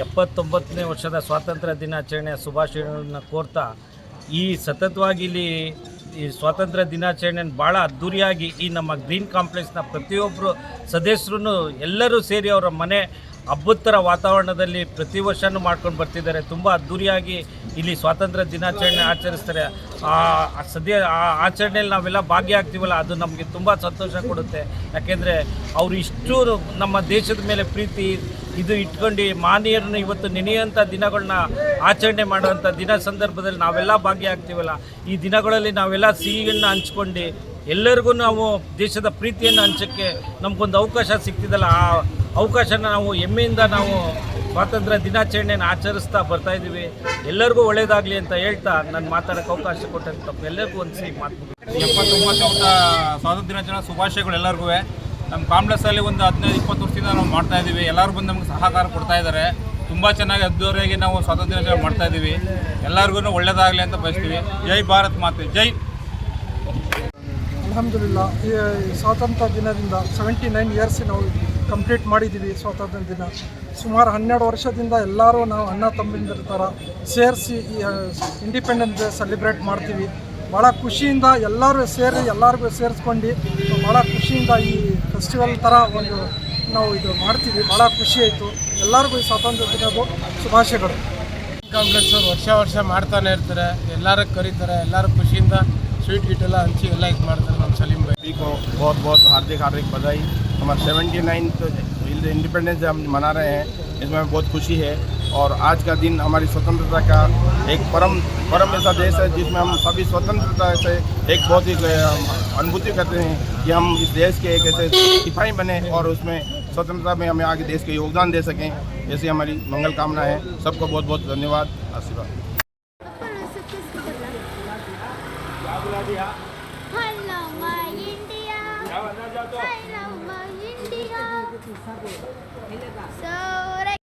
ಎಪ್ಪತ್ತೊಂಬತ್ತನೇ ವರ್ಷದ ಸ್ವಾತಂತ್ರ್ಯ ದಿನಾಚರಣೆಯ ಶುಭಾಶಯಗಳನ್ನು ಕೋರ್ತಾ ಈ ಸತತವಾಗಿ ಇಲ್ಲಿ ಈ ಸ್ವಾತಂತ್ರ್ಯ ದಿನಾಚರಣೆಯನ್ನು ಭಾಳ ಅದ್ಧೂರಿಯಾಗಿ ಈ ನಮ್ಮ ಗ್ರೀನ್ ಕಾಂಪ್ಲೆಕ್ಸ್ನ ಪ್ರತಿಯೊಬ್ಬರು ಸದಸ್ಯರು ಎಲ್ಲರೂ ಸೇರಿ ಅವರ ಮನೆ ಹಬ್ಬದ ವಾತಾವರಣದಲ್ಲಿ ಪ್ರತಿ ವರ್ಷವೂ ಮಾಡ್ಕೊಂಡು ಬರ್ತಿದ್ದಾರೆ. ತುಂಬ ಅದ್ಧೂರಿಯಾಗಿ ಇಲ್ಲಿ ಸ್ವಾತಂತ್ರ್ಯ ದಿನಾಚರಣೆ ಆಚರಿಸ್ತಾರೆ. ಆ ಆಚರಣೆಯಲ್ಲಿ ನಾವೆಲ್ಲ ಭಾಗಿಯಾಗ್ತೀವಲ್ಲ, ಅದು ನಮಗೆ ತುಂಬ ಸಂತೋಷ ಕೊಡುತ್ತೆ. ಯಾಕೆಂದರೆ ಅವರು ಇಷ್ಟು ನಮ್ಮ ದೇಶದ ಮೇಲೆ ಪ್ರೀತಿ ಇದು ಇಟ್ಕೊಂಡು ಮಾನವೀಯರನ್ನು ಇವತ್ತು ನೆನೆಯುವಂಥ ದಿನಗಳನ್ನ ಆಚರಣೆ ಮಾಡುವಂಥ ದಿನ ಸಂದರ್ಭದಲ್ಲಿ ನಾವೆಲ್ಲ ಭಾಗಿಯಾಗ್ತೀವಲ್ಲ, ಈ ದಿನಗಳಲ್ಲಿ ನಾವೆಲ್ಲ ಸಿಹಿಗಳನ್ನ ಹಂಚ್ಕೊಂಡು ಎಲ್ಲರಿಗೂ ನಾವು ದೇಶದ ಪ್ರೀತಿಯನ್ನು ಹಂಚೋಕ್ಕೆ ನಮಗೊಂದು ಅವಕಾಶ ಸಿಗ್ತಿದ್ದಲ್ಲ, ಆ ಅವಕಾಶನ ನಾವು ಹೆಮ್ಮೆಯಿಂದ ನಾವು ಸ್ವಾತಂತ್ರ್ಯ ದಿನಾಚರಣೆಯನ್ನು ಆಚರಿಸ್ತಾ ಬರ್ತಾಯಿದ್ದೀವಿ. ಎಲ್ಲರಿಗೂ ಒಳ್ಳೆಯದಾಗಲಿ ಅಂತ ಹೇಳ್ತಾ ನಾನು ಮಾತಾಡೋಕ್ಕೆ ಅವಕಾಶ ಕೊಟ್ಟಂತ ಎಲ್ಲರಿಗೂ ಒಂದು ಸಿಹಿ ಮಾತು. 79ನೇ ಸ್ವಾತಂತ್ರ್ಯ ದಿನಾಚರಣೆ ಶುಭಾಶಯಗಳು ಎಲ್ಲರಿಗೂ. ನಮ್ಮ ಕಾಂಪ್ಲೆಕ್ಸಲ್ಲಿ ಒಂದು 15-20 ವರ್ಷದಿಂದ ನಾವು ಮಾಡ್ತಾಯಿದ್ದೀವಿ. ಎಲ್ಲರೂ ಬಂದು ನಮಗೆ ಸಹಕಾರ ಕೊಡ್ತಾ ಇದ್ದಾರೆ. ತುಂಬ ಚೆನ್ನಾಗಿ ಅದ್ದೂರಿಯಾಗಿ ನಾವು ಸ್ವಾತಂತ್ರ್ಯ ದಿನಾಚರಣೆ ಮಾಡ್ತಾಯಿದ್ದೀವಿ. ಎಲ್ಲರಿಗೂ ಒಳ್ಳೆಯದಾಗಲಿ ಅಂತ ಬಯಸ್ತೀವಿ. ಜೈ ಭಾರತ್ ಮಾತೆ ಜೈ. ಅಲ್ಹಮ್ದುಲಿಲ್ಲಾ, ಈ ಸ್ವಾತಂತ್ರ್ಯ ದಿನದಿಂದ 79 ಇಯರ್ಸ್ ನಾವು ಕಂಪ್ಲೀಟ್ ಮಾಡಿದ್ದೀವಿ. ಸ್ವಾತಂತ್ರ್ಯ ದಿನ ಸುಮಾರು 12 ವರ್ಷದಿಂದ ಎಲ್ಲರೂ ನಾವು ಅಣ್ಣ ತಮ್ಮಂದಿರ ಥರ ಸೇರಿಸಿ ಇಂಡಿಪೆಂಡೆನ್ಸ್ ಡೇ ಸೆಲೆಬ್ರೇಟ್ ಮಾಡ್ತೀವಿ. ಭಾಳ ಖುಷಿಯಿಂದ ಎಲ್ಲರೂ ಎಲ್ಲರಿಗೂ ಸೇರಿಸ್ಕೊಂಡು ಭಾಳ ಖುಷಿಯಿಂದ ಈ ಫೆಸ್ಟಿವಲ್ ಥರ ಒಂದು ನಾವು ಇದು ಮಾಡ್ತೀವಿ. ಭಾಳ ಖುಷಿ ಆಯಿತು. ಎಲ್ಲರಿಗೂ ಈ ಸ್ವಾತಂತ್ರ್ಯ ದಿನದ ಶುಭಾಶಯಗಳು. ಕಾಂಪ್ಲೆಕ್ಸ್ ವರ್ಷ ಮಾಡ್ತಾನೆ ಇರ್ತಾರೆ, ಎಲ್ಲರೂ ಕರೀತಾರೆ, ಎಲ್ಲರೂ ಖುಷಿಯಿಂದ ಸ್ವೀಟ್ ಗೀಟ್ ಎಲ್ಲ ಹಂಚಿ ಎಲ್ಲ ಇದು ಮಾಡ್ತಾರೆ. ನಮ್ಮ ಸಲೀಂ ಭಾई को बहुत बहुत हार्दिक बधाई. हमारा 79th इंडिपेंडेंस हम मना रहे हैं, इसमें बहुत खुशी है. और आज का दिन हमारी स्वतंत्रता का एक परम ऐसा देश है जिसमें हम सभी स्वतंत्रता से एक बहुत ही अनुभूति करते हैं कि हम इस देश के एक ऐसे सिपाही बने और उसमें स्वतंत्रता में हमें आगे देश के योगदान दे सकें. ऐसी हमारी मंगल कामना है. सबको बहुत बहुत धन्यवाद, आशीर्वाद. Hello my India, hello my India. So